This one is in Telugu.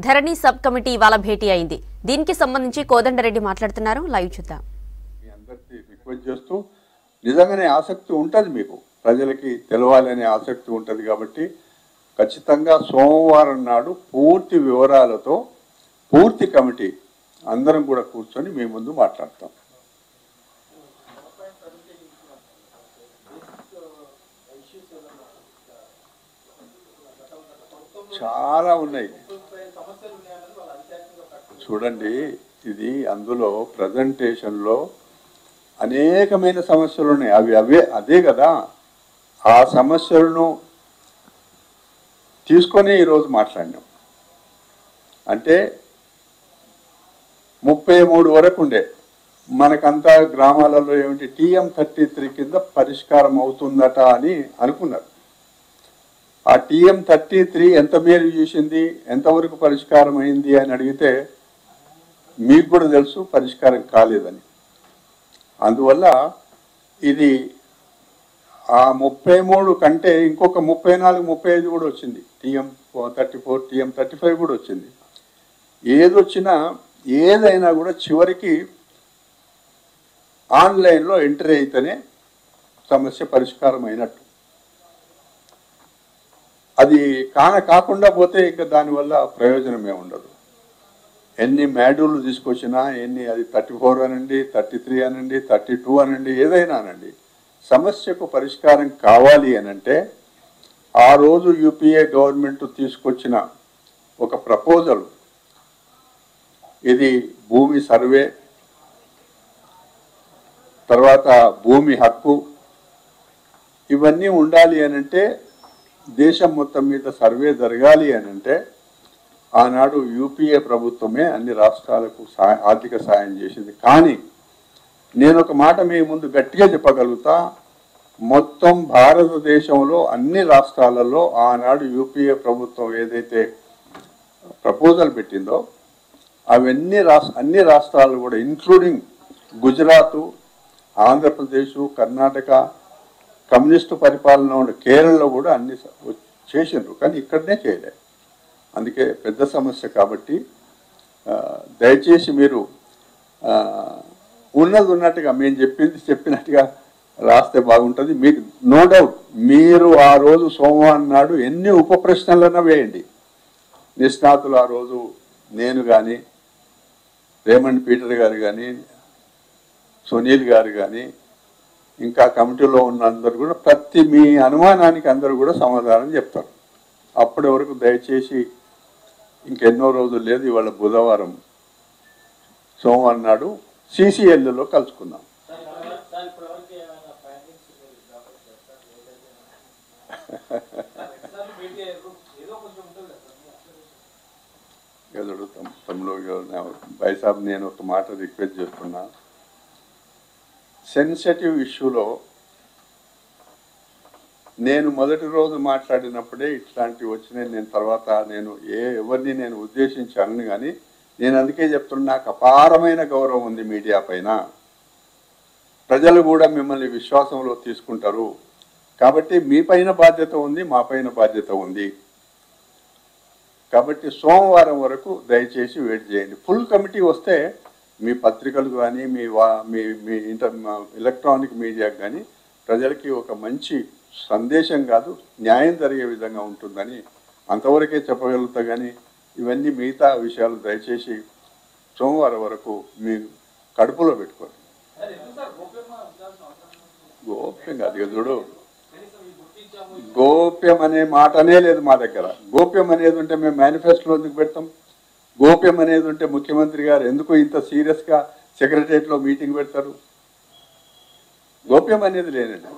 ధరణి సబ్ కమిటీ ఇవాళ భేటీ అయింది. దీనికి సంబంధించి కోదండరెడ్డి మాట్లాడుతున్నారు. లైవ్ చూద్దాం. మీ అందరికీ రిక్వెస్ట్ చేస్తూ నిజంగానే ఆసక్తి ఉంటుంది, మీకు ప్రజలకి తెలవాలనే ఆసక్తి ఉంటుంది కాబట్టి ఖచ్చితంగా సోమవారం నాడు పూర్తి వివరాలతో పూర్తి కమిటీ అందరం కూడా కూర్చొని మీ ముందు మాట్లాడతాం. చాలా ఉన్నాయి చూడండి. ఇది అందులో ప్రజెంటేషన్లో అనేకమైన సమస్యలు ఉన్నాయి. అదే కదా ఆ సమస్యలను తీసుకొని ఈరోజు మాట్లాడినాం. అంటే 33 వరకు ఉండే మనకంతా గ్రామాలలో ఏమిటి TM33 కింద పరిష్కారం అవుతుందట అని అనుకున్నారు. ఆ TM33 ఎంత మేలు చేసింది, ఎంతవరకు పరిష్కారం అయింది అని అడిగితే మీకు కూడా తెలుసు పరిష్కారం కాలేదని. అందువల్ల ఇది ఆ 33 కంటే ఇంకొక 34, 35 కూడా వచ్చింది. TM34, TM35 కూడా వచ్చింది. ఏదొచ్చినా ఏదైనా కూడా చివరికి ఆన్లైన్లో ఎంట్రీ అయితేనే సమస్య పరిష్కారం అయినట్టు. అది కాకుండా పోతే ఇంకా దానివల్ల ప్రయోజనమే ఉండదు. ఎన్ని మాడ్యూళ్ళు తీసుకొచ్చినా అది 34 అనండి, 33 అనండి, 32 అనండి, ఏదైనా అనండి, సమస్యకు పరిష్కారం కావాలి అనంటే ఆ రోజు యూపీఏ గవర్నమెంట్ తీసుకొచ్చిన ఒక ప్రపోజల్, ఇది భూమి సర్వే, తర్వాత భూమి హక్కు, ఇవన్నీ ఉండాలి అనంటే దేశం మొత్తం మీద సర్వే జరగాలి అనంటే ఆనాడు యూపీఏ ప్రభుత్వమే అన్ని రాష్ట్రాలకు ఆర్థిక సాయం చేసింది. కానీ నేను ఒక మాట మీ ముందు గట్టిగా చెప్పగలుగుతా, మొత్తం భారతదేశంలో అన్ని రాష్ట్రాలలో ఆనాడు యూపీఏ ప్రభుత్వం ఏదైతే ప్రపోజల్ పెట్టిందో అవన్నీ అన్ని రాష్ట్రాలు కూడా ఇంక్లూడింగ్ గుజరాత్, ఆంధ్రప్రదేశ్, కర్ణాటక, కమ్యూనిస్టు పరిపాలన ఉన్న కేరళలో కూడా అన్ని చేసిండ్రు. కానీ ఇక్కడనే చేయలేదు. అందుకే పెద్ద సమస్య. కాబట్టి దయచేసి మీరు ఉన్నట్టుగా మేము చెప్పినట్టుగా రాస్తే బాగుంటుంది. మీకు నో డౌట్ మీరు ఆ రోజు సోమవారం నాడు ఎన్ని ఉప ప్రశ్నలన్నా వేయండి. నిష్ణాతులు ఆ రోజు నేను కానీ, రేమండ్ పీటర్ గారు కానీ, సునీల్ గారు కానీ, ఇంకా కమిటీలో ఉన్న అందరు కూడా ప్రతి మీ అనుమానానికి అందరూ కూడా సమాధానం చెప్తారు. అప్పటి వరకు దయచేసి ఇంకెన్నో రోజులు లేదు. ఇవాళ బుధవారం, సోమవారం నాడు CCLలో కలుసుకుందాం. అడుగుతాం తమ్ముడు బైసాబ్, నేను ఒక మాట రిక్వెస్ట్ చేస్తున్నా. సెన్సిటివ్ ఇష్యూలో నేను మొదటి రోజు మాట్లాడినప్పుడే ఇట్లాంటివి వచ్చినాయి. నేను తర్వాత ఎవరిని నేను ఉద్దేశించాను కానీ నేను అందుకే చెప్తున్నా, నాకు అపారమైన గౌరవం ఉంది మీడియా పైన. ప్రజలు కూడా మిమ్మల్ని విశ్వాసంలో తీసుకుంటారు. కాబట్టి మీ పైన బాధ్యత ఉంది, మా పైన బాధ్యత ఉంది. కాబట్టి సోమవారం వరకు దయచేసి వెయిట్ చేయండి. ఫుల్ కమిటీ వస్తే మీ పత్రికలు కానీ మీ ఎలక్ట్రానిక్ మీడియాకు కానీ ప్రజలకి ఒక మంచి సందేశం కాదు, న్యాయం జరిగే విధంగా ఉంటుందని అంతవరకే చెప్పగలుగుతా. కానీ ఇవన్నీ మిగతా విషయాలు దయచేసి సోమవారం వరకు మీ కడుపులో పెట్టుకోండి. గోప్యం కాదు ఇక చూడు, గోప్యం అనే మాటనే లేదు మా దగ్గర. గోప్యం అనేది ఉంటే మేము మేనిఫెస్టోలో ఎందుకు పెడతాం? గోప్యం అనేది ఉంటే ముఖ్యమంత్రి గారు ఎందుకు ఇంత సీరియస్గా సెక్రటరియట్లో మీటింగ్ పెడతారు? గోప్యం అనేది లేనండి.